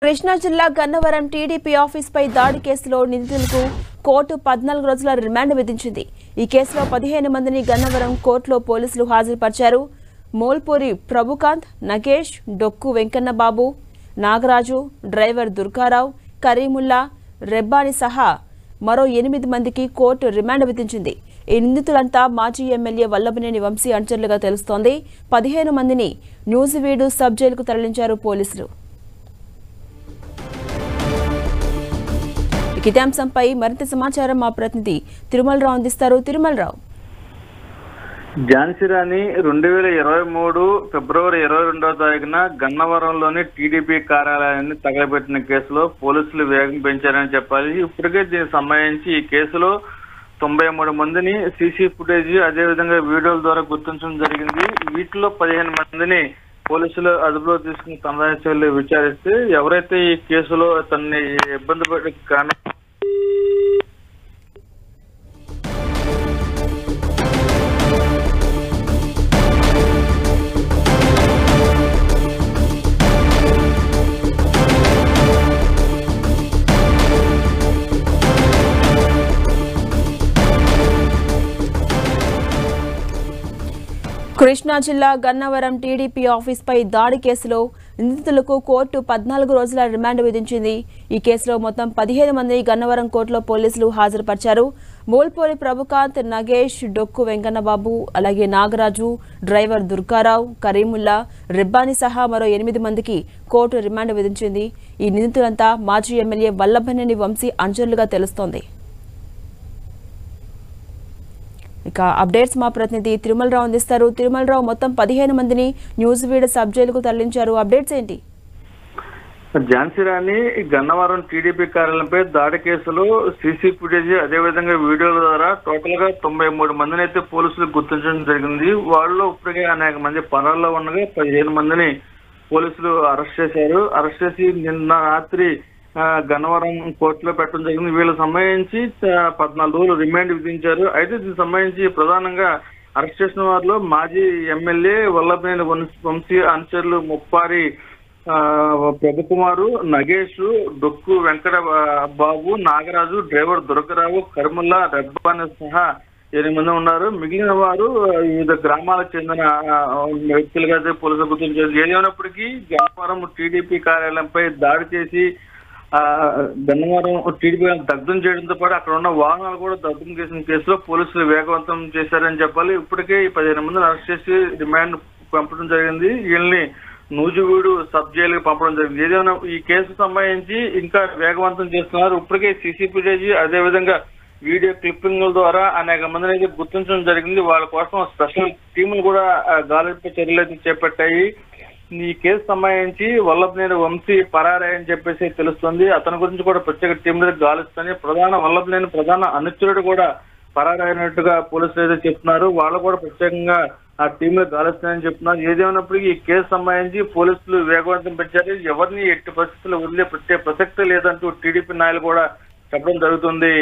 కృష్ణా జిల్లా గన్నవరం టీడీపీ ఆఫీస్పై దాడి కేసులో నిందితులకు కోర్టు 14 రోజుల రిమాండ్ విధించింది. ఈ కేసులో 15 మందిని గన్నవరం కోర్టులో పోలీసులు హాజరుపరిచారు. మోల్పూరి ప్రభుకాంత్, నగేష్, డొక్కు వెంకన్నబాబు, నాగరాజు, డ్రైవర్ దుర్గారావు, కరీముల్లా, రెబ్బాని సహా మరో 8 మందికి కోర్టు రిమాండ్ విధించింది. ఈ నిందితులంతా మాజీ ఎమ్మెల్యే వల్లభనేని వంశీ అనుచరులుగా తెలుస్తోంది. 15 మందిని న్యూజివీడు సబ్ జైలుకు తరలించారు పోలీసులు. ఇదే అంశంపై మరింత సమాచారం మా ప్రతినిధి తిరుమలరావు అందిస్తారు. తిరుమలరావు, ఝాన్సీ రాణి 2023 ఫిబ్రవరి 22వ తారీఖున గన్నవరంలోని టీడీపీ కార్యాలయాన్ని తగలబెట్టిన కేసులో పోలీసులు వేగం పెంచారని చెప్పాలి. ఇప్పటికే దీనికి సంబంధించి ఈ కేసులో 93 మందిని సీసీ ఫుటేజ్ అదేవిధంగా వీడియోల ద్వారా గుర్తించడం జరిగింది. వీటిలో 15 మందిని పోలీసులు అదుపులో తీసుకుని తనదాచర్యలు విచారిస్తే ఎవరైతే ఈ కేసులో తనని ఇబ్బంది పడే కారణం కృష్ణా జిల్లా గన్నవరం టీడీపీ ఆఫీస్పై దాడి కేసులో నిందితులకు కోర్టు 14 రోజుల రిమాండ్ విధించింది. ఈ కేసులో మొత్తం 15 మంది గన్నవరం కోర్టులో పోలీసులు హాజరుపరిచారు. మోల్పూరి ప్రభుకాంత్, నగేష్, డొక్కు వెంకన్నబాబు, అలాగే నాగరాజు, డ్రైవర్ దుర్గారావు, కరీముల్లా, రెబ్బాని సహా మరో 8 మందికి కోర్టు రిమాండ్ విధించింది. ఈ నిందితులంతా మాజీ ఎమ్మెల్యే వల్లభనేని వంశీ అనుచరులుగా తెలుస్తోంది. ఇక అప్డేట్స్ మా ప్రతినిధి తిరుమలరావు అందిస్తారు. తిరుమలరావు, మొత్తం 15 మందిని న్యూజివీడు సబ్ జైలుకు తరలించారు. అప్డేట్స్ ఏంటి? ఝాన్సీ రాణి గన్నవరం టీడీపీ కార్యాలయంపై దాడి కేసులో సీసీ ఫుటేజ్ అదేవిధంగా వీడియోల ద్వారా టోటల్ గా 93 మందిని అయితే పోలీసులు గుర్తించడం జరిగింది. వాళ్ళలో ఇప్పటికే అనేక మంది పరాల్లో ఉండగా 15 మందిని పోలీసులు అరెస్ట్ చేశారు. అరెస్ట్ చేసి నిన్న రాత్రి గన్నవరం కోర్టులో పెట్టడం జరిగింది. వీళ్ళకి సంబంధించి 14 రోజులు రిమాండ్ విధించారు. అయితే దీనికి సంబంధించి ప్రధానంగా అరెస్ట్ చేసిన వారిలో మాజీ ఎమ్మెల్యే వల్లభనేని వంశీ అనుచరులు ముప్పారి ప్రభుకుమారు, నగేష్, డొక్కు వెంకట బాబు, నాగరాజు, డ్రైవర్ దుర్గారావు, కర్ముల్లా, రెబ్బాని సహా 8 మంది ఉన్నారు. మిగిలిన వారు వివిధ గ్రామాలకు చెందిన వ్యక్తులుగా పోలీసులు గుర్తించారు. ఏదైనప్పటికీ గన్నవరం టీడీపీ కార్యాలయంపై దాడి చేసి గన్నవరం టీడీపీ దగ్ధం చేయడంతో పాటు అక్కడ ఉన్న వాహనాలు కూడా దగ్ధం చేసిన కేసులో పోలీసులు వేగవంతం చేశారని చెప్పాలి. ఇప్పటికే ఈ 15 మందిని అరెస్ట్ చేసి రిమాండ్ పంపడం జరిగింది. వీళ్ళని నూజివీడు సబ్ జైలుకి పంపడం జరిగింది. ఏదైనా ఈ కేసు సంబంధించి ఇంకా వేగవంతం చేస్తున్నారు. ఇప్పటికే సీసీ ఫుటేజ్ అదేవిధంగా వీడియో క్లిప్పింగ్ల ద్వారా అనేక మందిని అయితే గుర్తించడం జరిగింది. వాళ్ళ కోసం స్పెషల్ టీములు కూడా గాలింపు చర్యలు అయితే చేపట్టాయి. ఈ కేసు సంబంధించి వల్లభనేని వంశీ పరారని చెప్పేసి తెలుస్తుంది. అతని గురించి కూడా ప్రత్యేక టీంలు గాలిస్తాని వల్లభనేని ప్రధాన అనుచరుడు కూడా పరారైనట్టుగా పోలీసులు అయితే చెప్తున్నారు. వాళ్ళు కూడా ప్రత్యేకంగా ఆ టీంలో గాలిస్తానని చెప్తున్నారు. ఏదేమైనప్పటికీ ఈ కేసు సంబంధించి పోలీసులు వేగవంతం పెంచారు. ఎవరిని ఎట్టి పరిస్థితుల్లో వదిలే ప్రసక్తి లేదంటూ టీడీపీ నాయకులు కూడా చెప్పడం జరుగుతుంది.